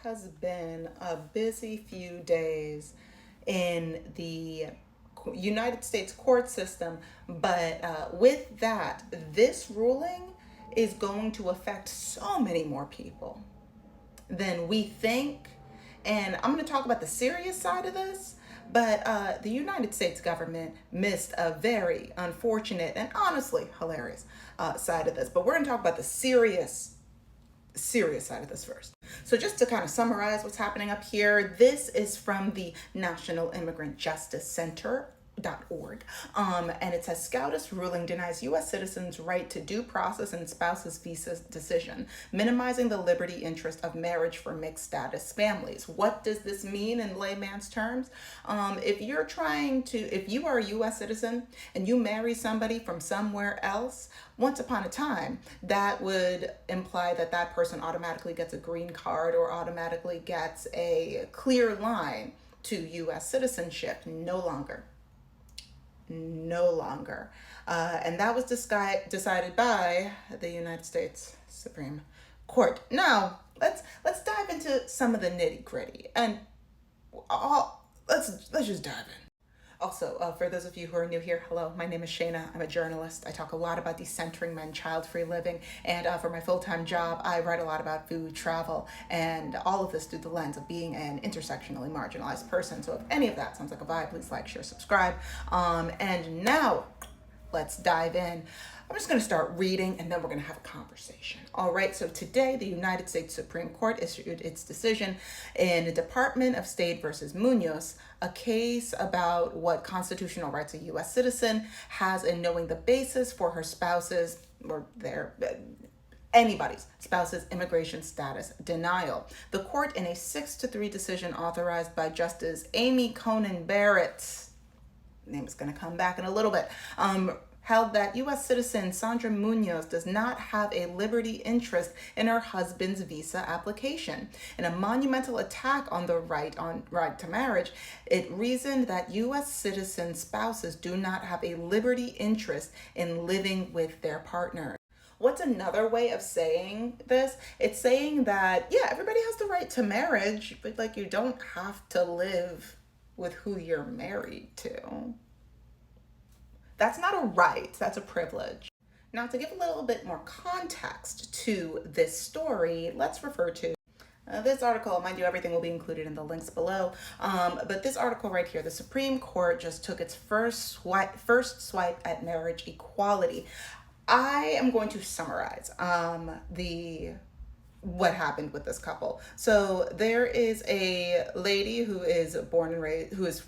has been a busy few days in the United States court system, but with that, this ruling is going to affect so many more people than we think. And I'm going to talk about the serious side of this, but the United States government missed a very unfortunate and honestly hilarious side of this. But we're going to talk about the serious side of this first. So just to kind of summarize what's happening up here, this is from the National Immigrant Justice Center.org. And it says SCOTUS ruling denies U.S. citizens right to due process in spouse's visa decision, minimizing the liberty interest of marriage for mixed status families. What does this mean in layman's terms? If you are a U.S. citizen and you marry somebody from somewhere else, once upon a time, that would imply that that person automatically gets a green card or automatically gets a clear line to U.S. citizenship. No longer. And that was decided by the United States Supreme Court. Now, let's dive into some of the nitty gritty, and let's just dive in. Also, for those of you who are new here, hello, my name is Shayna. I'm a journalist. I talk a lot about decentering men, child-free living, and for my full-time job, I write a lot about food, travel, and all of this through the lens of being an intersectionally marginalized person. So if any of that sounds like a vibe, please like, share, subscribe. And now, let's dive in. I'm just going to start reading and then we're going to have a conversation. All right, so today the United States Supreme Court issued its decision in the Department of State versus Munoz, a case about what constitutional rights a U.S. citizen has in knowing the basis for her spouse's or anybody's spouse's immigration status denial. The court, in a 6-3 decision authorized by Justice Amy Coney Barrett, name is going to come back in a little bit, held that U.S. citizen Sandra Munoz does not have a liberty interest in her husband's visa application. In a monumental attack on the right to marriage, it reasoned that U.S. citizen spouses do not have a liberty interest in living with their partner. What's another way of saying this? It's saying that, yeah, everybody has the right to marriage, but you don't have to live with who you're married to. That's not a right, that's a privilege. Now, to give a little bit more context to this story, let's refer to this article. Mind you, everything will be included in the links below. But this article right here, the Supreme Court just took its first swipe at marriage equality. I am going to summarize what happened with this couple. So there is a lady who is born and raised, who is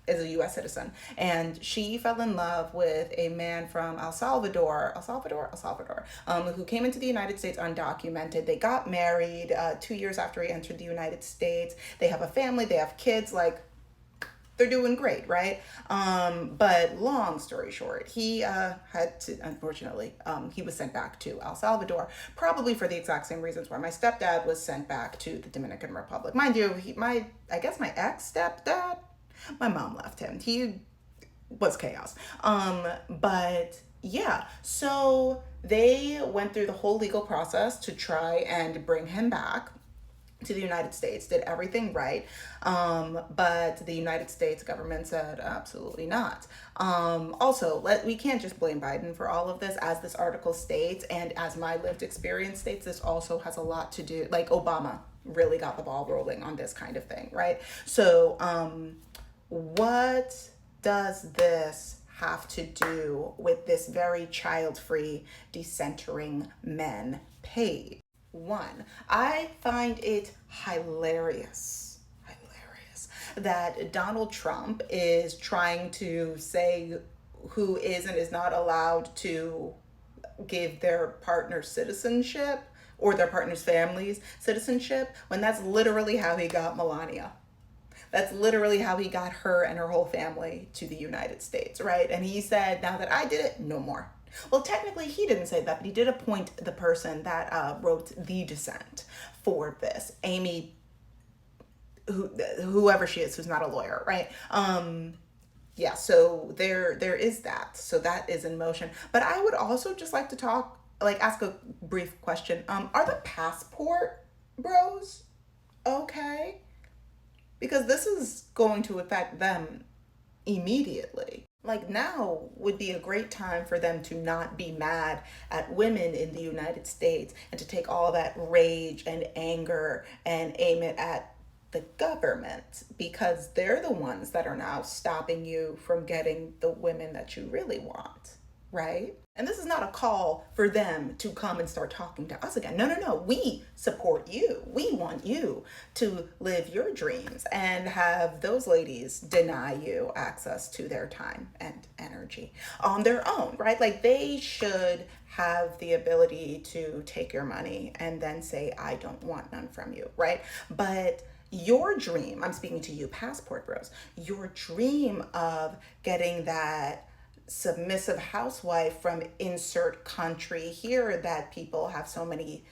a U.S. citizen, and she fell in love with a man from El Salvador, who came into the United States undocumented. They got married 2 years after he entered the United States. They have a family, they have kids, they're doing great, right? But long story short, he had to, unfortunately, he was sent back to El Salvador, probably for the exact same reasons why my stepdad was sent back to the Dominican Republic. Mind you, my ex-stepdad, my mom left him. He was chaos. But yeah, so they went through the whole legal process to try and bring him back to the United States, did everything right. But the United States government said absolutely not. Also, we can't just blame Biden for all of this, as this article states, and as my lived experience states, this also has a lot to do, Obama really got the ball rolling on this kind of thing, right? So, what does this have to do with this very child-free decentering men page? One, I find it hilarious that Donald Trump is trying to say who is and is not allowed to give their partner citizenship or their partner's family's citizenship, when that's literally how he got Melania. That's literally how he got her and her whole family to the United States, right? And he said, now that I did it, no more. Well, technically, he didn't say that, but he did appoint the person that wrote the dissent for this, Amy, whoever she is, who's not a lawyer, right? Yeah, so there is that. So that is in motion. But I would also just like to ask a brief question. Are the passport bros Okay? Because this is going to affect them immediately. Like now would be a great time for them to not be mad at women in the United States and to take all that rage and anger and aim it at the government, because they're the ones that are now stopping you from getting the women that you really want, right? And this is not a call for them to come and start talking to us again. No, no, no. We support you. We want you to live your dreams and have those ladies deny you access to their time and energy on their own, right? Like they should have the ability to take your money and then say, I don't want none from you, right? But your dream, I'm speaking to you, passport bros, your dream of getting that submissive housewife from insert country here that people have so many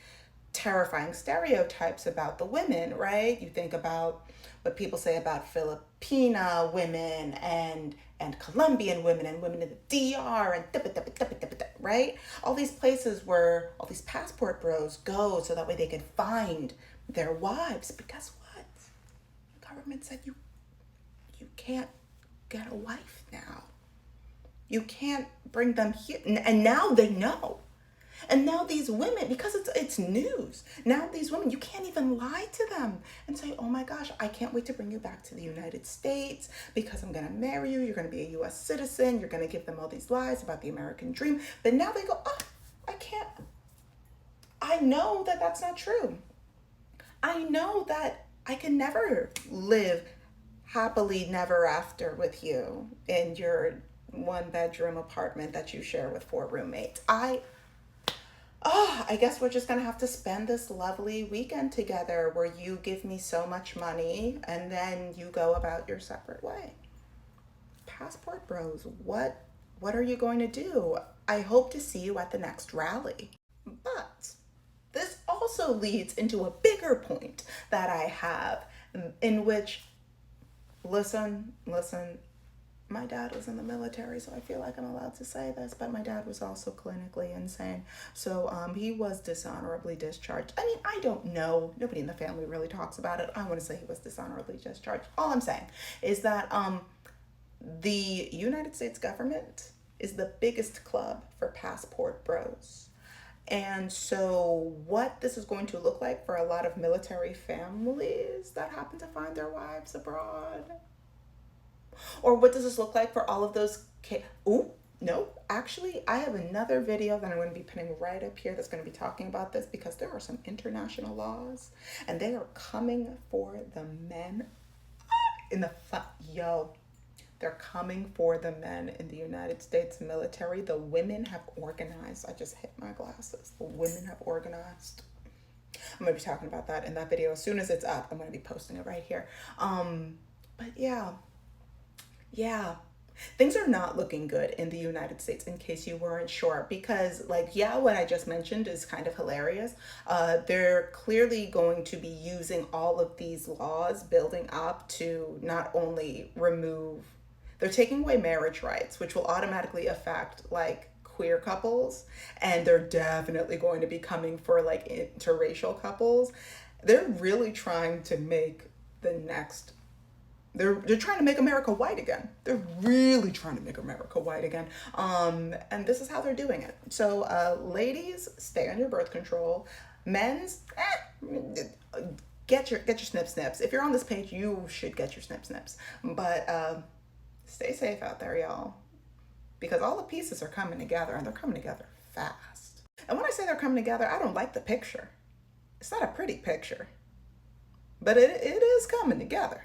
terrifying stereotypes about the women, right? You think about what people say about Filipina women and Colombian women and women in the DR and right? All these places where all these passport bros go so that way they can find their wives. But guess what? The government said you can't get a wife now. You can't bring them here. And now they know. And now these women, because it's news, now these women, you can't even lie to them and say, oh my gosh, I can't wait to bring you back to the United States because I'm going to marry you. You're going to be a US citizen. You're going to give them all these lies about the American dream. But now they go, oh, I can't. I know that that's not true. I know that I can never live happily never after with you in your one bedroom apartment that you share with 4 roommates. I guess we're just gonna have to spend this lovely weekend together where you give me so much money and then you go about your separate way. Passport bros, what are you going to do? I hope to see you at the next rally. But this also leads into a bigger point that I have, in which, listen, my dad was in the military, so I feel like I'm allowed to say this, but my dad was also clinically insane. So he was dishonorably discharged. I mean, I don't know. Nobody in the family really talks about it. I want to say he was dishonorably discharged. All I'm saying is that the United States government is the biggest club for passport bros. And so what this is going to look like for a lot of military families that happen to find their wives abroad, or what does this look like for all of those kids? Ooh, no, actually, I have another video that I'm going to be putting right up here that's going to be talking about this, because there are some international laws and they are coming for the men in the they're coming for the men in the United States military. The women have organized. I just hit my glasses. The women have organized. I'm going to be talking about that in that video. As soon as it's up, I'm going to be posting it right here. But yeah, things are not looking good in the United States, in case you weren't sure, because what I just mentioned is kind of hilarious. They're clearly going to be using all of these laws building up to not only they're taking away marriage rights, which will automatically affect queer couples, and they're definitely going to be coming for interracial couples. They're really trying to make they're trying to make America white again. They're really trying to make America white again. And this is how they're doing it. So ladies, stay on your birth control. Men's, get your snips. If you're on this page, you should get your snips. But stay safe out there, y'all, because all the pieces are coming together, and they're coming together fast. And when I say they're coming together, I don't like the picture. It's not a pretty picture, but it is coming together.